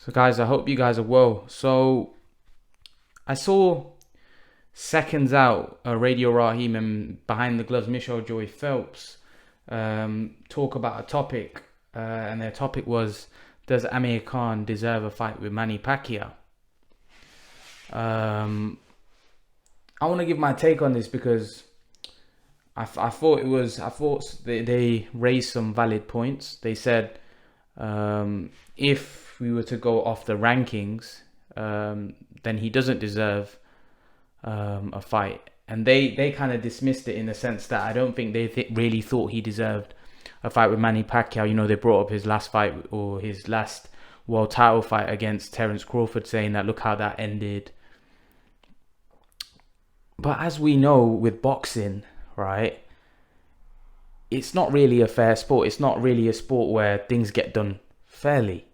So guys, I hope you guys are well. So I saw seconds out Radio Raheem and Behind the Gloves Michelle Joy Phelps talk about a topic, and their topic was, does Amir Khan deserve a fight with Manny Pacquiao? I want to give my take on this because I thought they raised some valid points. They said if we were to go off the rankings, then he doesn't deserve a fight. And they kind of dismissed it in the sense that I don't think they really thought he deserved a fight with Manny Pacquiao. You know, they brought up his last fight or his last world title fight against Terence Crawford, saying that look how that ended. But as we know with boxing, right, it's not really a fair sport. It's not really a sport where things get done fairly.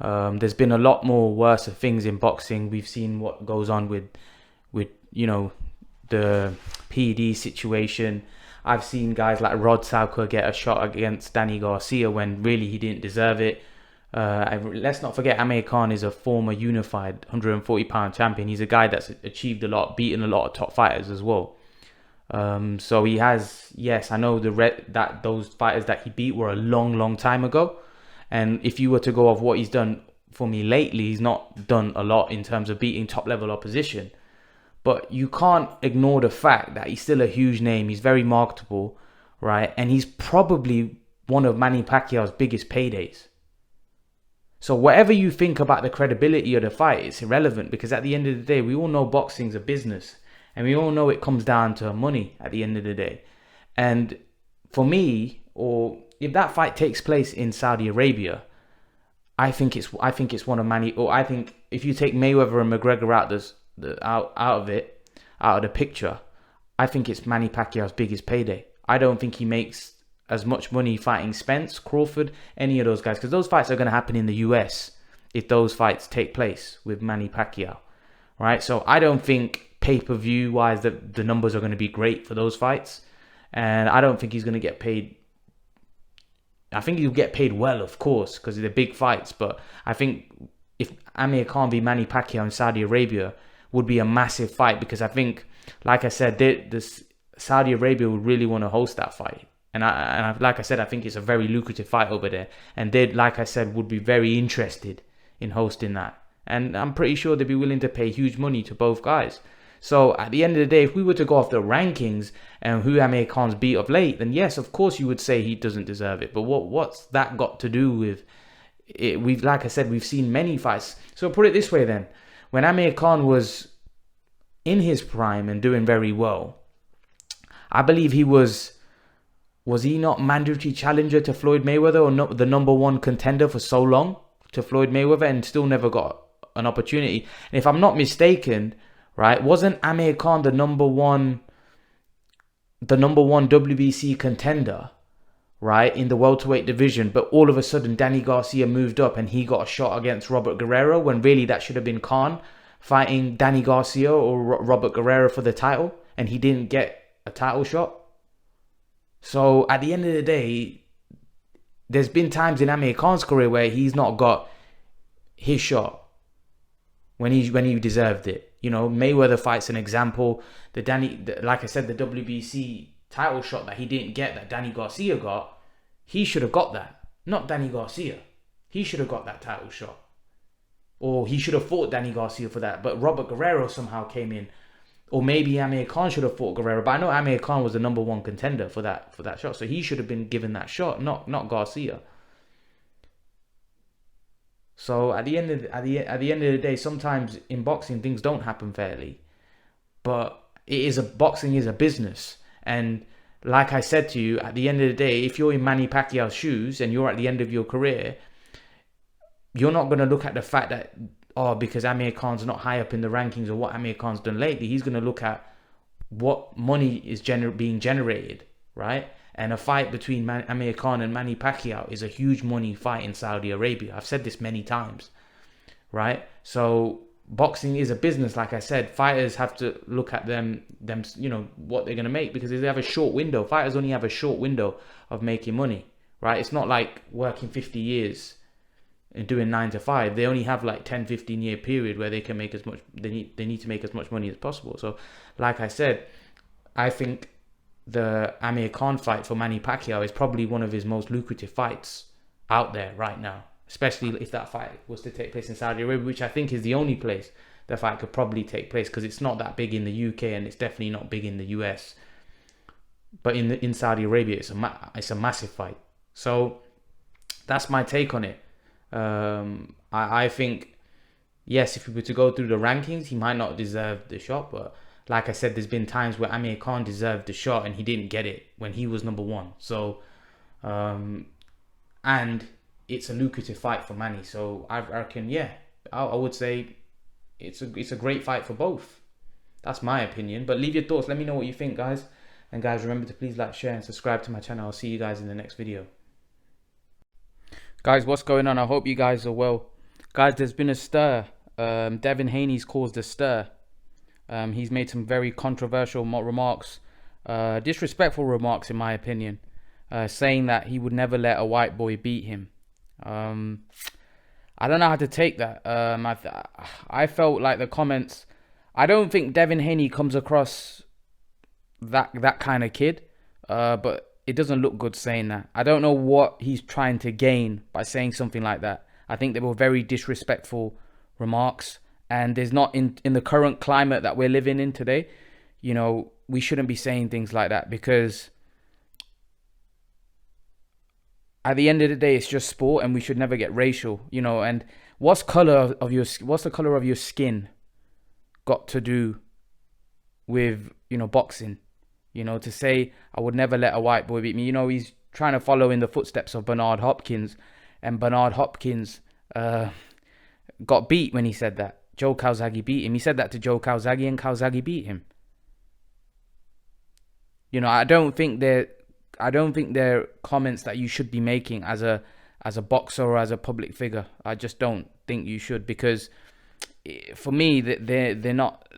There's been a lot more worse things in boxing. We've seen what goes on with the PD situation. I've seen guys like Rod Sauker get a shot against Danny Garcia when really he didn't deserve it. Let's not forget Amir Khan is a former unified 140-pound champion. He's a guy that's achieved a lot, beaten a lot of top fighters as well. So he has, yes, I know that those fighters that he beat were a long time ago. And if you were to go off what he's done for me lately, he's not done a lot in terms of beating top level opposition. But you can't ignore the fact that he's still a huge name. He's very marketable, right? And he's probably one of Manny Pacquiao's biggest paydays. So whatever you think about the credibility of the fight, it's irrelevant, because at the end of the day, we all know boxing's a business. And we all know it comes down to money at the end of the day. And for me, or if that fight takes place in Saudi Arabia, I think it's one of Manny. Or I think if you take Mayweather and McGregor out of the picture, I think it's Manny Pacquiao's biggest payday. I don't think he makes as much money fighting Spence, Crawford, any of those guys, because those fights are going to happen in the US if those fights take place with Manny Pacquiao, right? So I don't think pay-per-view wise the numbers are going to be great for those fights, and I don't think he's going to get paid. I think he'll get paid well, of course, because they're big fights, but I think if Amir Khan v Manny Pacquiao in Saudi Arabia would be a massive fight, because I think, like I said, this Saudi Arabia would really want to host that fight. And like I said, I think it's a very lucrative fight over there. And they, like I said, would be very interested in hosting that. And I'm pretty sure they'd be willing to pay huge money to both guys. So at the end of the day, if we were to go off the rankings and who Amir Khan's beat of late, then yes, of course you would say he doesn't deserve it. But what's that got to do with it? Like I said, we've seen many fights. So put it this way then. When Amir Khan was in his prime and doing very well, I believe he was he not mandatory challenger to Floyd Mayweather, or not the number one contender for so long to Floyd Mayweather, and still never got an opportunity? And if I'm not mistaken, right, wasn't Amir Khan the number one WBC contender, right, in the welterweight division? But all of a sudden Danny Garcia moved up and he got a shot against Robert Guerrero, when really that should have been Khan fighting Danny Garcia or Robert Guerrero for the title, and he didn't get a title shot. So at the end of the day, there's been times in Amir Khan's career where he's not got his shot when he deserved it. You know, Mayweather fight's an example. Like I said, the WBC title shot that he didn't get, that Danny Garcia got, he should have got that. Not Danny Garcia. He should have got that title shot. Or he should have fought Danny Garcia for that. But Robert Guerrero somehow came in. Or maybe Amir Khan should have fought Guerrero. But I know Amir Khan was the number one contender for that shot. So he should have been given that shot, not Garcia. So at the end of the day, sometimes in boxing things don't happen fairly. But boxing is a business. And like I said to you, at the end of the day, if you're in Manny Pacquiao's shoes and you're at the end of your career, you're not going to look at the fact that, because Amir Khan's not high up in the rankings or what Amir Khan's done lately. He's going to look at what money is being generated, right? And a fight between Amir Khan and Manny Pacquiao is a huge money fight in Saudi Arabia. I've said this many times, right? So boxing is a business, like I said. Fighters have to look at them, what they're going to make, because they have a short window. Fighters only have a short window of making money, right? It's not like working 50 years and doing 9 to 5. They only have like 10-15 year period where they can make as much, they need to make as much money as possible. So like I said, I think the Amir Khan fight for Manny Pacquiao is probably one of his most lucrative fights out there right now, especially if that fight was to take place in Saudi Arabia, which I think is the only place the fight could probably take place, because it's not that big in the UK and it's definitely not big in the US. But in Saudi Arabia, it's a massive fight. So that's my take on it. I think, yes, if we were to go through the rankings, he might not deserve the shot, but like I said, there's been times where Amir Khan deserved the shot and he didn't get it when he was number one. So, and it's a lucrative fight for Manny. So I reckon, yeah, I would say it's a great fight for both. That's my opinion. But leave your thoughts. Let me know what you think, guys. And guys, remember to please like, share, and subscribe to my channel. I'll see you guys in the next video. Guys, what's going on? I hope you guys are well. Guys, there's been a stir. Devin Haney's caused a stir. He's made some very controversial remarks, disrespectful remarks in my opinion, saying that he would never let a white boy beat him. I don't know how to take that. I felt like the comments, I don't think Devin Haney comes across that kind of kid, but it doesn't look good saying that. I don't know what he's trying to gain by saying something like that. I think they were very disrespectful remarks. And there's not, in the current climate that we're living in today, you know, we shouldn't be saying things like that, because at the end of the day, it's just sport and we should never get racial, you know. And what's the color of your skin got to do with, you know, boxing? You know, to say I would never let a white boy beat me. You know, he's trying to follow in the footsteps of Bernard Hopkins, and Bernard Hopkins got beat when he said that. Joe Calzaghe beat him. He said that to Joe Calzaghe, and Calzaghe beat him. You know, I don't think they're comments that you should be making as a boxer or as a public figure. I just don't think you should, because for me, they're not.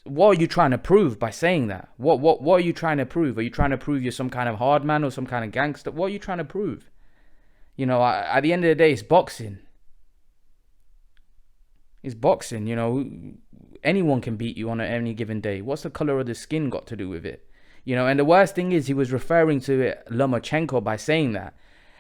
What are you trying to prove by saying that? What are you trying to prove? Are you trying to prove you're some kind of hard man or some kind of gangster? What are you trying to prove? You know, at the end of the day, it's boxing. It's boxing, you know. Anyone can beat you on any given day. What's the color of the skin got to do with it? You know, and the worst thing is he was referring to Lomachenko by saying that.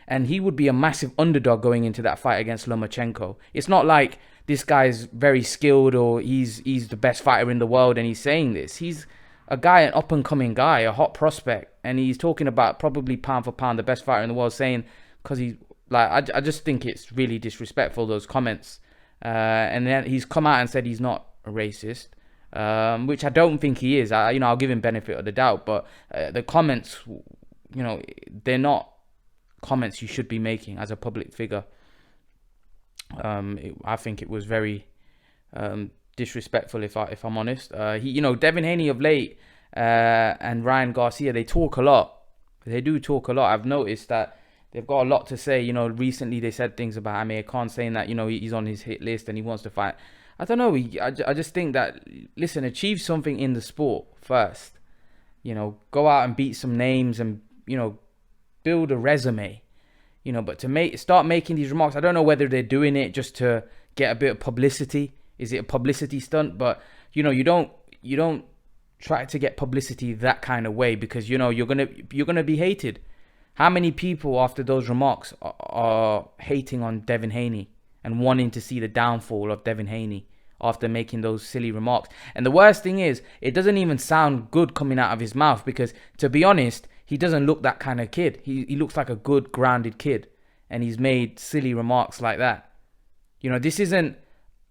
And he would be a massive underdog going into that fight against Lomachenko. It's not like this guy's very skilled or he's the best fighter in the world and he's saying this. He's a guy, an up-and-coming guy, a hot prospect. And he's talking about probably pound for pound the best fighter in the world, saying, because he's like, I just think it's really disrespectful, those comments. And then he's come out and said he's not a racist, which I don't think he is. I'll give him benefit of the doubt. But the comments, you know, they're not comments you should be making as a public figure. I think it was very disrespectful, if I'm honest. Devin Haney of late and Ryan Garcia, they talk a lot. They do talk a lot. I've noticed that they've got a lot to say. You know, recently they said things about Amir Khan, saying that, you know, he's on his hit list and he wants to fight. I don't know. I just think that, listen, achieve something in the sport first. You know, go out and beat some names and, you know, build a resume. You know, but to start making these remarks, I don't know whether they're doing it just to get a bit of publicity. Is it a publicity stunt? But, you know, you don't try to get publicity that kind of way, because, you know, you're gonna be hated. How many people after those remarks are hating on Devin Haney and wanting to see the downfall of Devin Haney after making those silly remarks? And the worst thing is, it doesn't even sound good coming out of his mouth, because, to be honest, he doesn't look that kind of kid. He looks like a good, grounded kid, and he's made silly remarks like that. You know, this isn't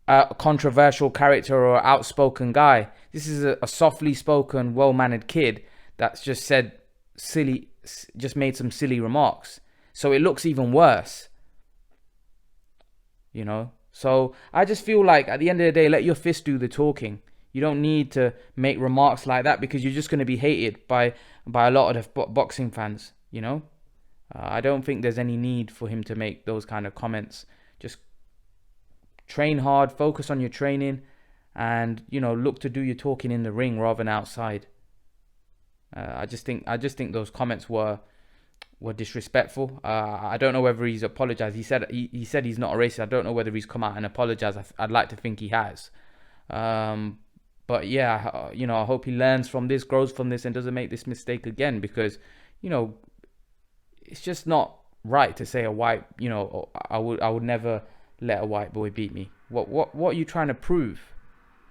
a controversial character or outspoken guy. This is a softly spoken, well-mannered kid that's just made some silly remarks. So it looks even worse. You know? So I just feel like at the end of the day, let your fist do the talking. You don't need to make remarks like that, because you're just going to be hated by a lot of the boxing fans, you know? I don't think there's any need for him to make those kind of comments. Just train hard, focus on your training, and, you know, look to do your talking in the ring rather than outside. I just think those comments were were disrespectful. I don't know whether he's apologized. He said he's not a racist. I don't know whether he's come out and apologized. I'd like to think he has. Um, but yeah, I hope he learns from this, grows from this, and doesn't make this mistake again, because, you know, it's just not right to say a white, I would never let a white boy beat me. What are you trying to prove?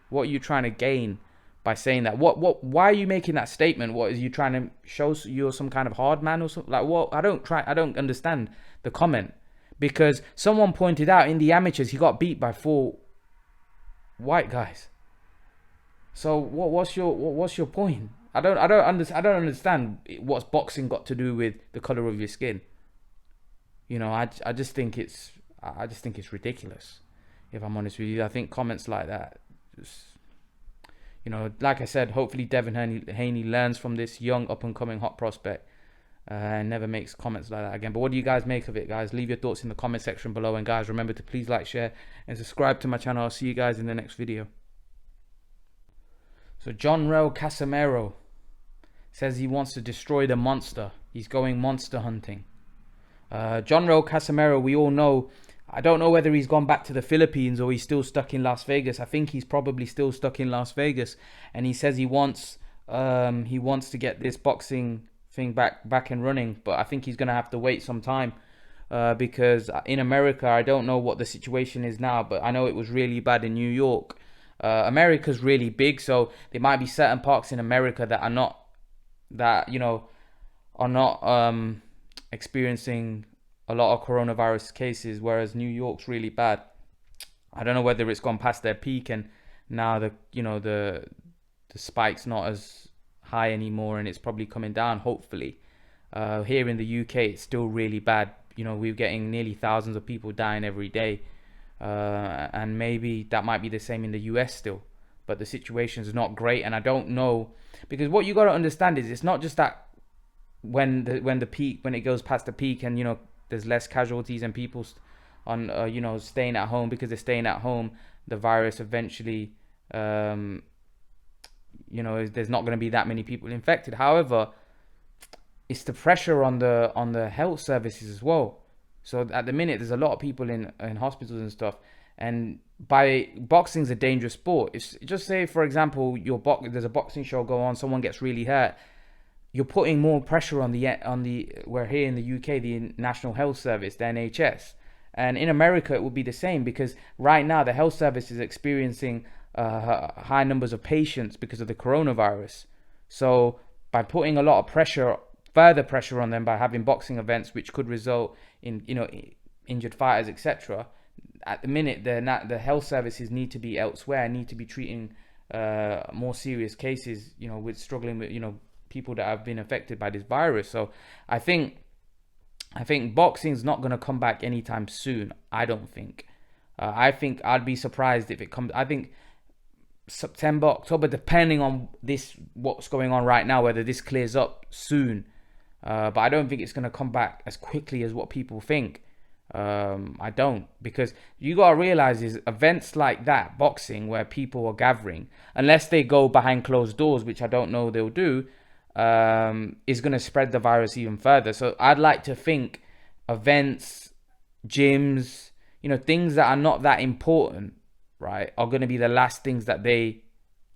What are you trying to gain by saying that? Why are you making that statement? What is you trying to show you're some kind of hard man or something? Like, what? I don't understand the comment, because someone pointed out in the amateurs he got beat by 4 white guys. So what's your point? I don't understand what's boxing got to do with the color of your skin. I just think it's ridiculous. If I'm honest with you, I think comments like that, just, like I said, hopefully Devin Haney learns from this young up and coming hot prospect, and never makes comments like that again. But what do you guys make of it, guys? Leave your thoughts in the comment section below, and guys, remember to please like, share, and subscribe to my channel. I'll see you guys in the next video. So John Rel Casimero says he wants to destroy the monster. He's going monster hunting. John Rel Casimero, we all know, I don't know whether he's gone back to the Philippines or he's still stuck in Las Vegas. I think he's probably still stuck in Las Vegas, and he says he wants to get this boxing thing back and running, but I think he's gonna have to wait some time, because in America, I don't know what the situation is now, but I know it was really bad in New York. America's really big, so there might be certain parts in America that are not experiencing a lot of coronavirus cases, whereas New York's really bad. I don't know whether it's gone past their peak and now the spike's not as high anymore, and it's probably coming down, hopefully. Here in the UK, it's still really bad. We're getting nearly thousands of people dying every day, and maybe that might be the same in the US still, but the situation is not great. And I don't know, because what you got to understand is it's not just that when it goes past the peak and there's less casualties and people staying at home, because they're staying at home, the virus eventually there's not going to be that many people infected. However, it's the pressure on the health services as well. So at the minute, there's a lot of people in hospitals and stuff, and boxing's a dangerous sport. It's just, say for example, there's a boxing show go on, someone gets really hurt, you're putting more pressure on we're here in the UK, the National Health Service, the NHS. And in America, it would be the same, because right now the health service is experiencing high numbers of patients because of the coronavirus. So by putting a lot of further pressure on them by having boxing events, which could result in injured fighters, etc. At the minute, the health services need to be elsewhere, need to be treating more serious cases, with struggling with people that have been affected by this virus. So I think boxing's not going to come back anytime soon. I don't think. I think I'd be surprised if it comes. I think September, October, depending on what's going on right now, whether this clears up soon. But I don't think it's going to come back as quickly as what people think. I don't, because you got to realize is events like that, boxing, where people are gathering, unless they go behind closed doors, which I don't know they'll do, is going to spread the virus even further. So I'd like to think events, gyms, things that are not that important, right, are going to be the last things that they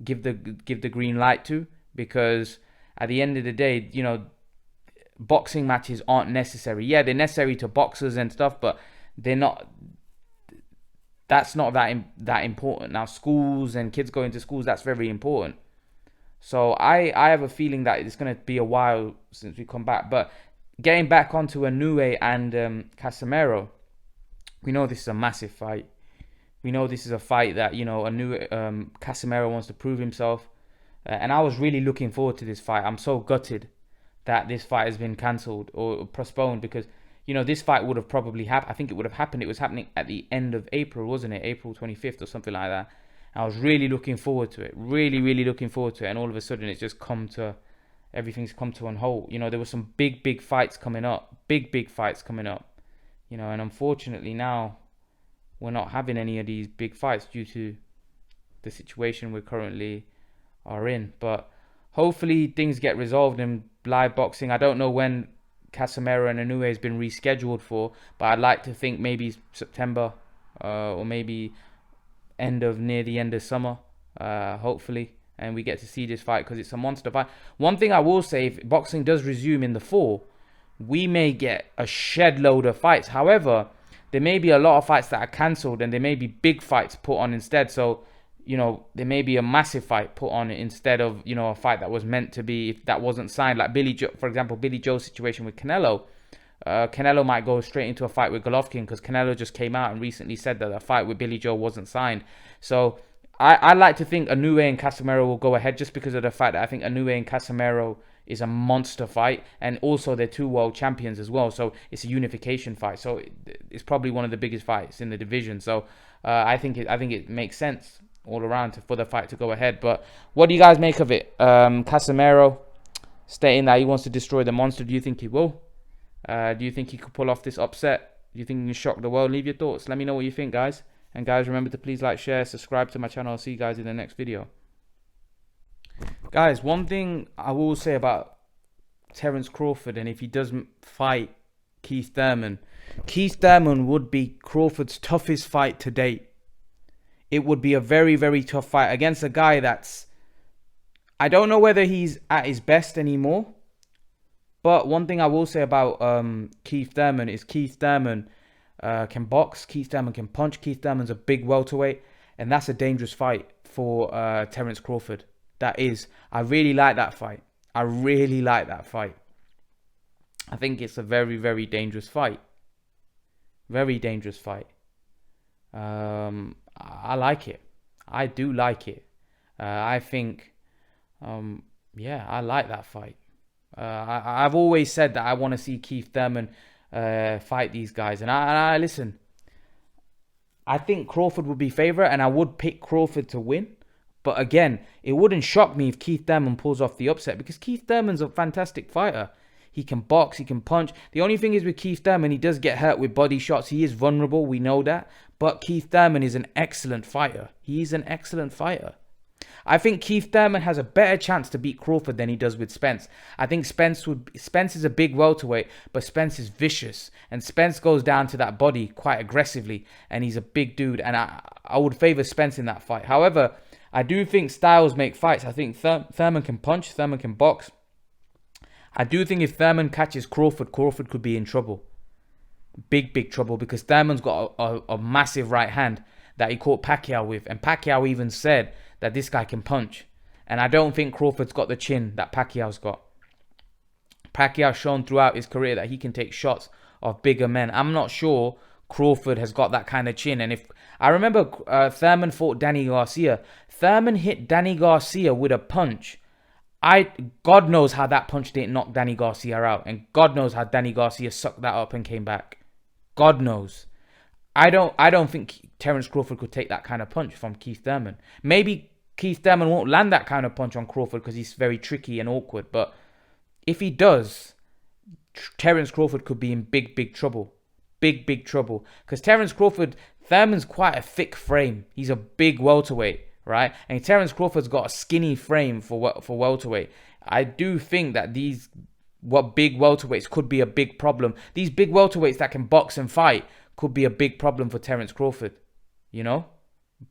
give the green light to, because at the end of the day, boxing matches aren't necessary. Yeah, they're necessary to boxers and stuff, but they're not. That's not that important. Now, schools and kids going to schools, that's very important. So I have a feeling that it's going to be a while since we come back. But getting back onto Inoue and Casimero, we know this is a massive fight. We know this is a fight that Casimero wants to prove himself, and I was really looking forward to this fight. I'm so gutted that this fight has been cancelled or postponed, because this fight would have probably happened. I think it would have happened. It was happening at the end of April, wasn't it? April 25th or something like that. I was really looking forward to it, really looking forward to it, and all of a sudden it's just everything's come to a halt. There were some big fights coming up, big fights coming up, and unfortunately now we're not having any of these big fights due to the situation we currently are in. But hopefully things get resolved in live boxing. I don't know when Casemiro and Inoue has been rescheduled for, but I'd like to think maybe September or maybe near the end of summer, hopefully, and we get to see this fight because it's a monster fight. One thing I will say, if boxing does resume in the fall, we may get a shed load of fights. However, there may be a lot of fights that are cancelled and there may be big fights put on instead. So, there may be a massive fight put on instead of, a fight that was meant to be, if that wasn't signed. Like for example, Billy Joe's situation with Canelo. Canelo might go straight into a fight with Golovkin because Canelo just came out and recently said that the fight with Billy Joe wasn't signed. So I like to think Inoue and Casemiro will go ahead just because of the fact that I think Inoue and Casemiro is a monster fight, and also they're 2 world champions as well, so it's a unification fight, so it's probably one of the biggest fights in the division. So I think it makes sense all around for the fight to go ahead. But what do you guys make of it? Casemiro stating that he wants to destroy the monster. Do you think he will? Do you think he could pull off this upset? Do you think he can shock the world? Leave your thoughts. Let me know what you think, guys. And guys, remember to please like, share, subscribe to my channel. I'll see you guys in the next video. Guys, one thing I will say about Terence Crawford, and if he doesn't fight Keith Thurman would be Crawford's toughest fight to date. It would be a very, very tough fight against a guy that's, I don't know whether he's at his best anymore. But one thing I will say about Keith Thurman is Keith Thurman can box. Keith Thurman can punch. Keith Thurman's a big welterweight. And that's a dangerous fight for Terence Crawford. That is. I really like that fight. I really like that fight. I think it's a very, very dangerous fight. Very dangerous fight. I like it. I do like it. I think, yeah, I like that fight. I've always said that I want to see Keith Thurman fight these guys. And I listen, I think Crawford would be favourite, and I would pick Crawford to win. But again, it wouldn't shock me if Keith Thurman pulls off the upset, because Keith Thurman's a fantastic fighter. He can box, he can punch. The only thing is with Keith Thurman, he does get hurt with body shots. He is vulnerable, we know that. But Keith Thurman is an excellent fighter. He's an excellent fighter. I think Keith Thurman has a better chance to beat Crawford than he does with Spence. I think Spence is a big welterweight, but Spence is vicious. And Spence goes down to that body quite aggressively. And he's a big dude. And I would favour Spence in that fight. However, I do think styles make fights. I think Thurman can punch, Thurman can box. I do think if Thurman catches Crawford, Crawford could be in trouble. Big, big trouble, because Thurman's got a massive right hand that he caught Pacquiao with. And Pacquiao even said that this guy can punch. And I don't think Crawford's got the chin that Pacquiao's got. Pacquiao's shown throughout his career that he can take shots of bigger men. I'm not sure Crawford has got that kind of chin. And if I remember Thurman fought Danny Garcia. Thurman hit Danny Garcia with a punch. God knows how that punch didn't knock Danny Garcia out. And God knows how Danny Garcia sucked that up and came back. God knows. I don't think Terence Crawford could take that kind of punch from Keith Thurman. Maybe Keith Thurman won't land that kind of punch on Crawford because he's very tricky and awkward. But if he does, Terence Crawford could be in big, big trouble. Big, big trouble. Because Thurman's quite a thick frame. He's a big welterweight, right? And Terence Crawford's got a skinny frame for welterweight. I do think that big welterweights could be a big problem. These big welterweights that can box and fight could be a big problem for Terence Crawford. You know?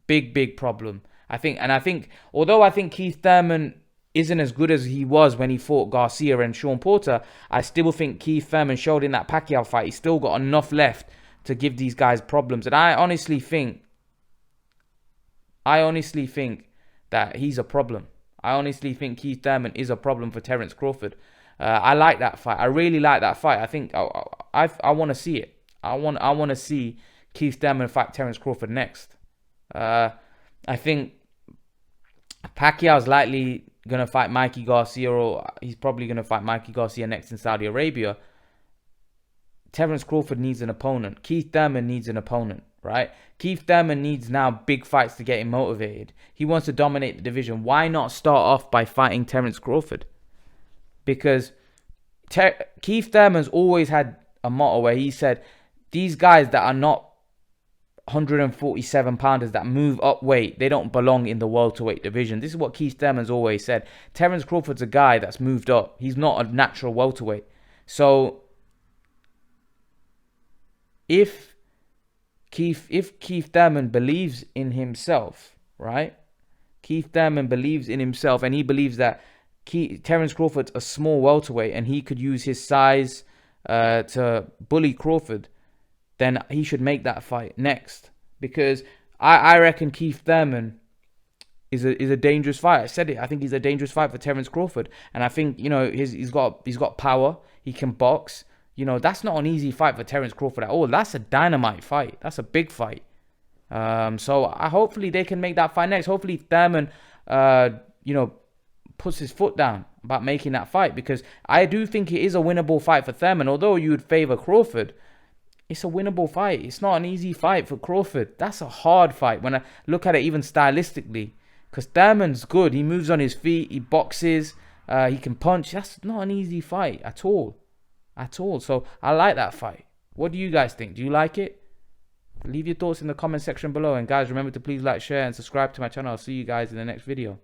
Big, big problem. I think, although I think Keith Thurman isn't as good as he was when he fought Garcia and Sean Porter, I still think Keith Thurman showed in that Pacquiao fight he's still got enough left to give these guys problems. And I honestly think that he's a problem. I honestly think Keith Thurman is a problem for Terence Crawford. I like that fight. I really like that fight. I think I want to see it. I want to see Keith Thurman fight Terence Crawford next. I think Pacquiao's likely going to fight Mikey Garcia, or he's probably going to fight Mikey Garcia next in Saudi Arabia. Terence Crawford needs an opponent. Keith Thurman needs an opponent, right? Keith Thurman needs now big fights to get him motivated. He wants to dominate the division. Why not start off by fighting Terence Crawford? Because Keith Thurman's always had a motto where he said, these guys that are not 147 pounders that move up weight, they don't belong in the welterweight division. This is what Keith Thurman's always said. Terence Crawford's a guy that's moved up. He's not a natural welterweight. So if Keith Thurman believes in himself, right? Keith Thurman believes in himself, and he believes that Terence Crawford's a small welterweight, and he could use his size to bully Crawford. Then he should make that fight next, because I reckon Keith Thurman is a dangerous fight. I said it. I think he's a dangerous fight for Terence Crawford, and I think he's got power. He can box. That's not an easy fight for Terence Crawford at all. That's a dynamite fight. That's a big fight. So hopefully they can make that fight next. Hopefully Thurman, puts his foot down about making that fight, because I do think it is a winnable fight for Thurman. Although you would favor Crawford, it's a winnable fight. It's not an easy fight for Crawford. That's a hard fight when I look at it even stylistically, because Thurman's good. He moves on his feet. He boxes. He can punch. That's not an easy fight at all. So I like that fight. What do you guys think? Do you like it? Leave your thoughts in the comment section below. And guys, remember to please like, share, and subscribe to my channel. I'll see you guys in the next video.